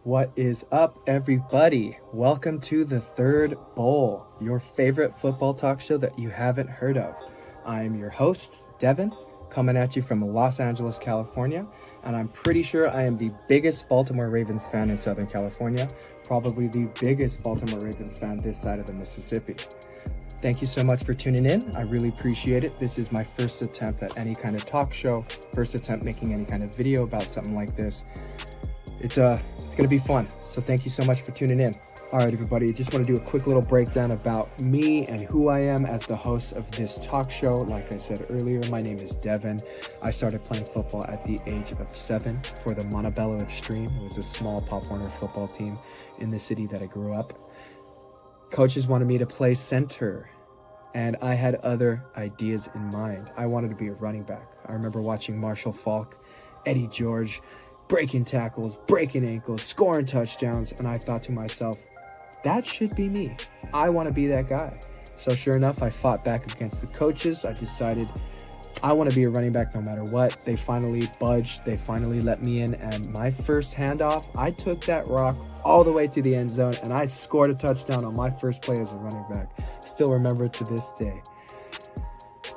What is up, everybody? Welcome to the Third Bowl, your favorite football talk show that you haven't heard of. I'm your host, Devin, coming at you from Los Angeles, California, and I'm pretty sure I am the biggest Baltimore Ravens fan in Southern California, probably the biggest Baltimore Ravens fan this side of the Mississippi. Thank you so much for tuning in. I really appreciate it. This is my first attempt at any kind of talk show, first attempt making any kind of video about something like this. It's going to be fun. So thank you so much for tuning in. All right, everybody, just want to do a quick little breakdown about me and who I am as the host of this talk show. Like I said earlier, my name is Devin. I started playing football at the age of 7 for the Montebello Extreme. It was a small Pop Warner football team in the city that I grew up. Coaches wanted me to play center, and I had other ideas in mind. I wanted to be a running back. I remember watching Marshall Faulk, Eddie George, breaking tackles, breaking ankles, scoring touchdowns, and I thought to myself, that should be me. I want to be that guy. So sure enough, I fought back against the coaches. I decided I want to be a running back no matter what. They finally budged. They finally let me in, and my first handoff, I took that rock all the way to the end zone, and I scored a touchdown on my first play as a running back. Still remember it to this day.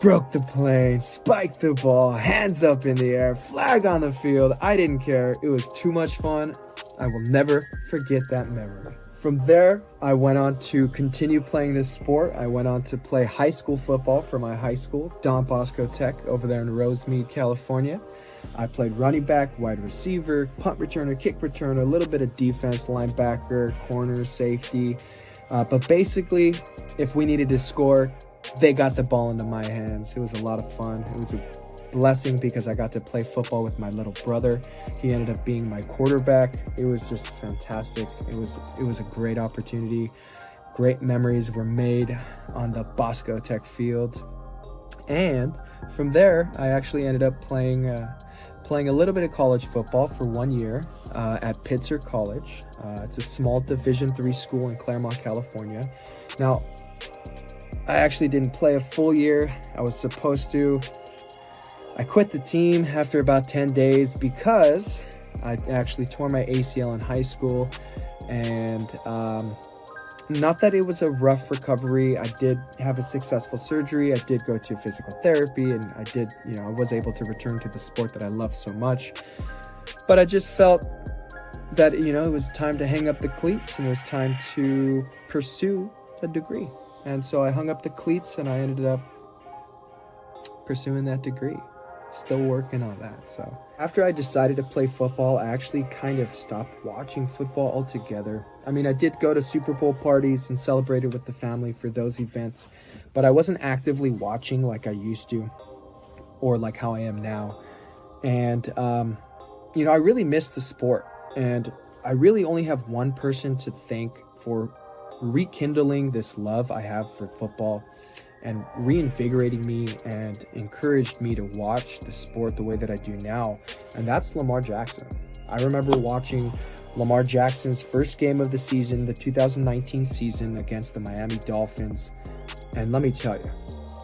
Broke the plane, spiked the ball, hands up in the air, flag on the field. I didn't care. It was too much fun. I will never forget that memory. From there, I went on to continue playing this sport. I went on to play high school football for my high school, Don Bosco Tech, over there in Rosemead, California. I played running back, wide receiver, punt returner, kick returner, a little bit of defense, linebacker, corner, safety. But basically, if we needed to score, they got the ball into my hands. It was a lot of fun. It was a blessing because I got to play football with my little brother. He ended up being my quarterback. It was just fantastic. It was a great opportunity. Great memories were made on the Bosco Tech field. And from there, I actually ended up playing a little bit of college football for 1 year at Pitzer College. It's a small Division III school in Claremont, California. Now, I actually didn't play a full year. I was supposed to. I quit the team after about 10 days because I actually tore my ACL in high school. And not that it was a rough recovery. I did have a successful surgery. I did go to physical therapy, and I was able to return to the sport that I love so much. But I just felt that, it was time to hang up the cleats and it was time to pursue a degree. And so I hung up the cleats and I ended up pursuing that degree. Still working on that. So after I decided to play football, I actually kind of stopped watching football altogether. I mean, I did go to Super Bowl parties and celebrated with the family for those events, but I wasn't actively watching like I used to or like how I am now. And, I really missed the sport, and I really only have one person to thank for rekindling this love I have for football and reinvigorating me and encouraged me to watch the sport the way that I do now, and that's Lamar Jackson. I remember watching Lamar Jackson's first game of the season, the 2019 season against the Miami Dolphins, and let me tell you,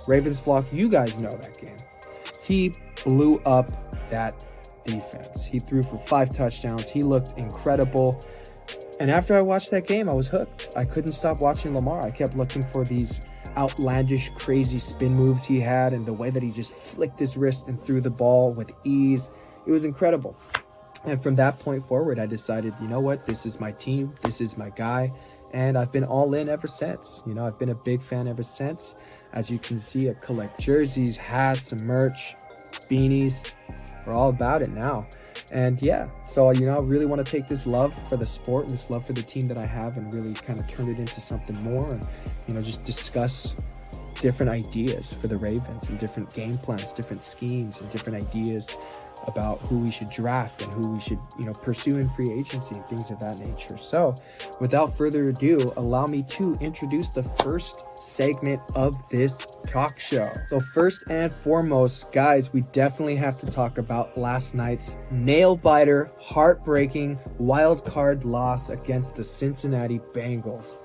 Ravens flock, you guys know that game. He blew up that defense. He threw for 5 touchdowns. He looked incredible. And after I watched that game, I was hooked. I couldn't stop watching Lamar. I kept looking for these outlandish, crazy spin moves he had and the way that he just flicked his wrist and threw the ball with ease. It was incredible. And from that point forward, I decided, you know what? This is my team. This is my guy. And I've been all in ever since. I've been a big fan ever since. As you can see, I collect jerseys, hats, and merch, beanies. We're all about it now. And yeah, so, I really want to take this love for the sport and this love for the team that I have and really kind of turn it into something more and, just discuss different ideas for the Ravens and different game plans, different schemes and different ideas about who we should draft and who we should, pursue in free agency and things of that nature. So without further ado, allow me to introduce the first segment of this talk show. So first and foremost, guys, we definitely have to talk about last night's nail-biter, heartbreaking wild card loss against the Cincinnati Bengals.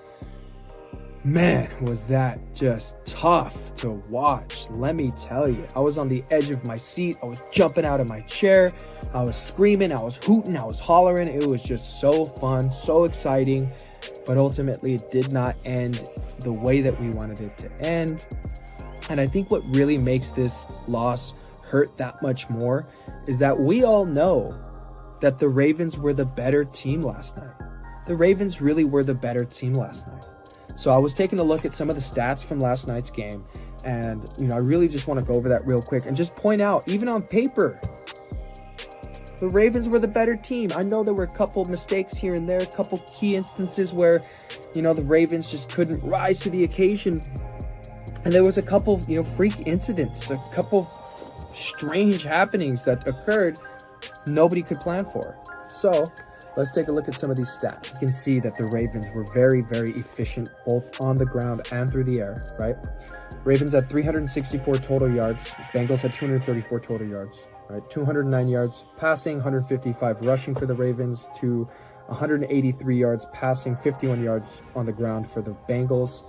Man, was that just tough to watch. Let me tell you, I was on the edge of my seat. I was jumping out of my chair. I was screaming. I was hooting. I was hollering. It was just so fun, so exciting. But ultimately, it did not end the way that we wanted it to end. And I think what really makes this loss hurt that much more is that we all know that the Ravens were the better team last night. The Ravens really were the better team last night. So I was taking a look at some of the stats from last night's game, and I really just want to go over that real quick and just point out, even on paper, the Ravens were the better team. I know there were a couple mistakes here and there, a couple key instances where, the Ravens just couldn't rise to the occasion. And there was a couple, freak incidents, a couple strange happenings that occurred nobody could plan for. So let's take a look at some of these stats. You can see that the Ravens were very, very efficient, both on the ground and through the air, right? Ravens had 364 total yards. Bengals had 234 total yards, right? 209 yards passing, 155 rushing for the Ravens, to 183 yards passing, 51 yards on the ground for the Bengals.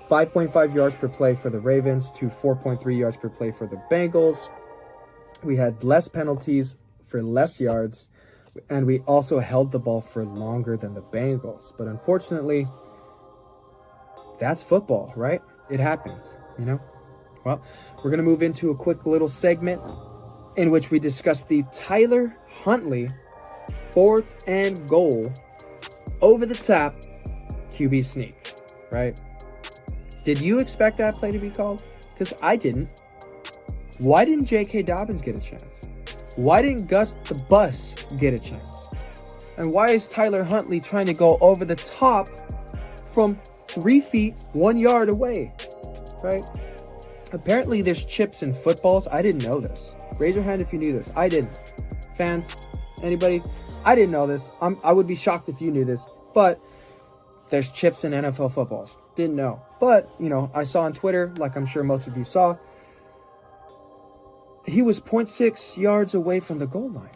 5.5 yards per play for the Ravens to 4.3 yards per play for the Bengals. We had less penalties for less yards, and we also held the ball for longer than the Bengals. But unfortunately, that's football, right? It happens, Well, we're going to move into a quick little segment in which we discuss the Tyler Huntley 4th and goal over the top QB sneak, right? Did you expect that play to be called? Because I didn't. Why didn't J.K. Dobbins get a chance? Why didn't Gus the Bus get a chance? And why is Tyler Huntley trying to go over the top from 3 feet, 1 yard away, right? Apparently there's chips in footballs. I didn't know this. Raise your hand if you knew this. I didn't. Fans, anybody? I didn't know this. I would be shocked if you knew this, but there's chips in NFL footballs. Didn't know. But, I saw on Twitter, like I'm sure most of you saw, he was 0.6 yards away from the goal line,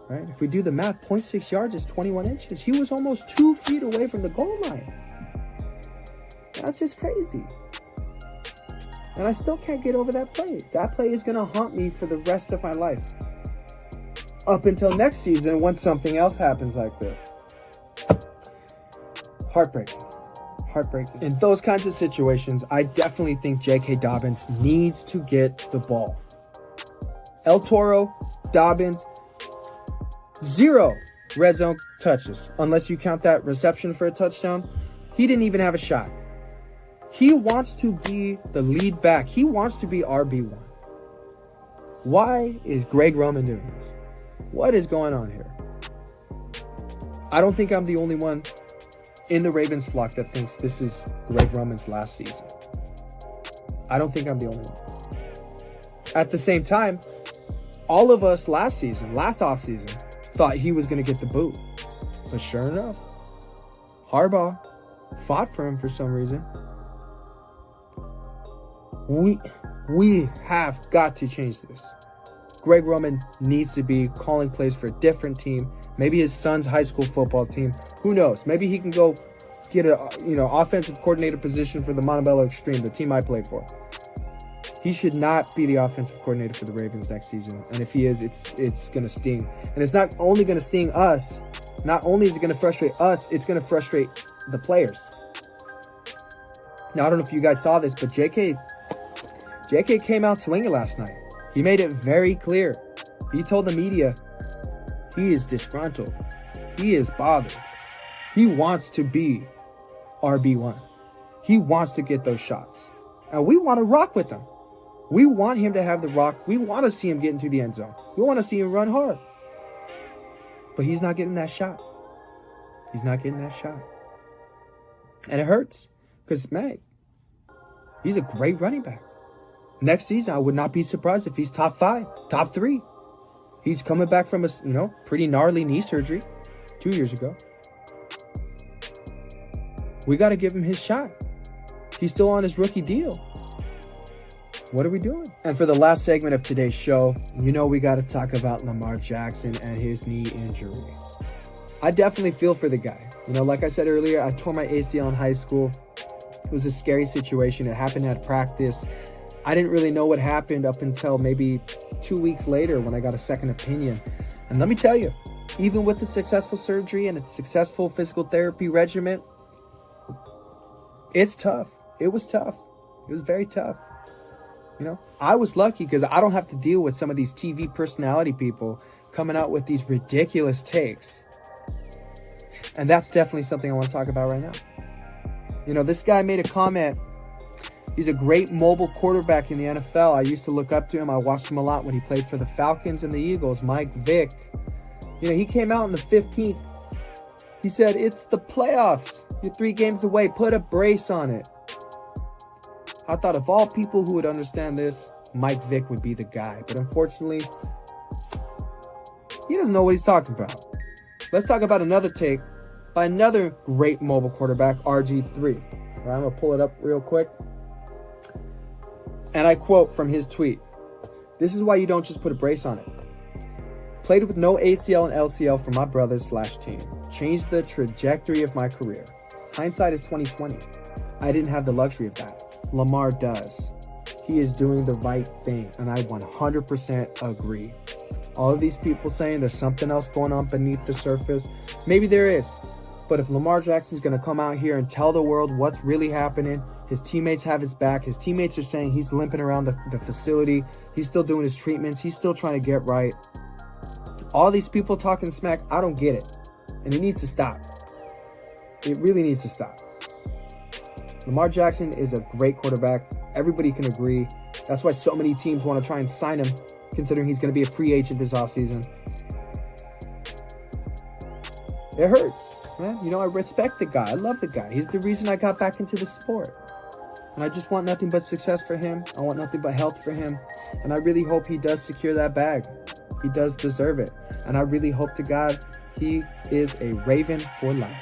right? If we do the math, 0.6 yards is 21 inches. He was almost 2 feet away from the goal line. That's just crazy. And I still can't get over that play. That play is going to haunt me for the rest of my life. Up until next season when something else happens like this. Heartbreaking. In those kinds of situations, I definitely think J.K. Dobbins needs to get the ball. El Toro, Dobbins, 0 red zone touches. Unless you count that reception for a touchdown. He didn't even have a shot. He wants to be the lead back. He wants to be RB1. Why is Greg Roman doing this? What is going on here? I don't think I'm the only one in the Ravens flock that thinks this is Greg Roman's last season. I don't think I'm the only one. At the same time, all of us last offseason, thought he was going to get the boot. But sure enough, Harbaugh fought for him for some reason. We have got to change this. Greg Roman needs to be calling plays for a different team. Maybe his son's high school football team. Who knows? Maybe he can go get a offensive coordinator position for the Montebello Extreme, the team I played for. He should not be the offensive coordinator for the Ravens next season. And if he is, it's going to sting. And it's not only going to sting us. Not only is it going to frustrate us, it's going to frustrate the players. Now, I don't know if you guys saw this, but JK came out swinging last night. He made it very clear. He told the media he is disgruntled. He is bothered. He wants to be RB1. He wants to get those shots. And we want to rock with him. We want him to have the rock. We want to see him get into the end zone. We want to see him run hard. But he's not getting that shot. He's not getting that shot. And it hurts. Because, man, he's a great running back. Next season, I would not be surprised if he's top 5, top 3. He's coming back from a, pretty gnarly knee surgery 2 years ago. We got to give him his shot. He's still on his rookie deal. What are we doing? And for the last segment of today's show, we got to talk about Lamar Jackson and his knee injury. I definitely feel for the guy. Like I said earlier, I tore my ACL in high school. It was a scary situation. It happened at practice. I didn't really know what happened up until maybe 2 weeks later when I got a second opinion. And let me tell you, even with the successful surgery and a successful physical therapy regimen, it's tough. It was tough. It was very tough. You know, I was lucky because I don't have to deal with some of these TV personality people coming out with these ridiculous takes. And that's definitely something I want to talk about right now. You know, this guy made a comment. He's a great mobile quarterback in the NFL. I used to look up to him. I watched him a lot when he played for the Falcons and the Eagles. Mike Vick. You know, he came out on the 15th. He said, it's the playoffs. You're 3 games away. Put a brace on it. I thought of all people who would understand this, Mike Vick would be the guy. But unfortunately, he doesn't know what he's talking about. Let's talk about another take by another great mobile quarterback, RG3. All right, I'm going to pull it up real quick. And I quote from his tweet. This is why you don't just put a brace on it. Played with no ACL and LCL for my brothers/team. Changed the trajectory of my career. Hindsight is 2020. I didn't have the luxury of that. Lamar does. He is doing the right thing, and I 100% agree. All of these people saying there's something else going on beneath the surface, maybe there is. But if Lamar Jackson's going to come out here and tell the world what's really happening, his teammates have his back. His teammates are saying he's limping around the facility. He's still doing his treatments. He's still trying to get right. All these people talking smack, I don't get it. And it needs to stop. It really needs to stop. Lamar Jackson is a great quarterback. Everybody can agree. That's why so many teams want to try and sign him, considering he's going to be a free agent this offseason. It hurts, man. You know, I respect the guy. I love the guy. He's the reason I got back into the sport. And I just want nothing but success for him. I want nothing but health for him. And I really hope he does secure that bag. He does deserve it. And I really hope to God he is a Raven for life.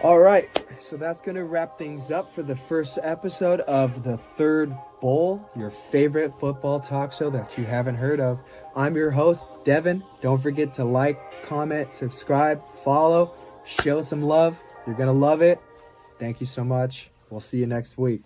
All right, so that's going to wrap things up for the first episode of the Third Bowl, your favorite football talk show that you haven't heard of. I'm your host, Devin. Don't forget to like, comment, subscribe, follow, show some love. You're going to love it. Thank you so much. We'll see you next week.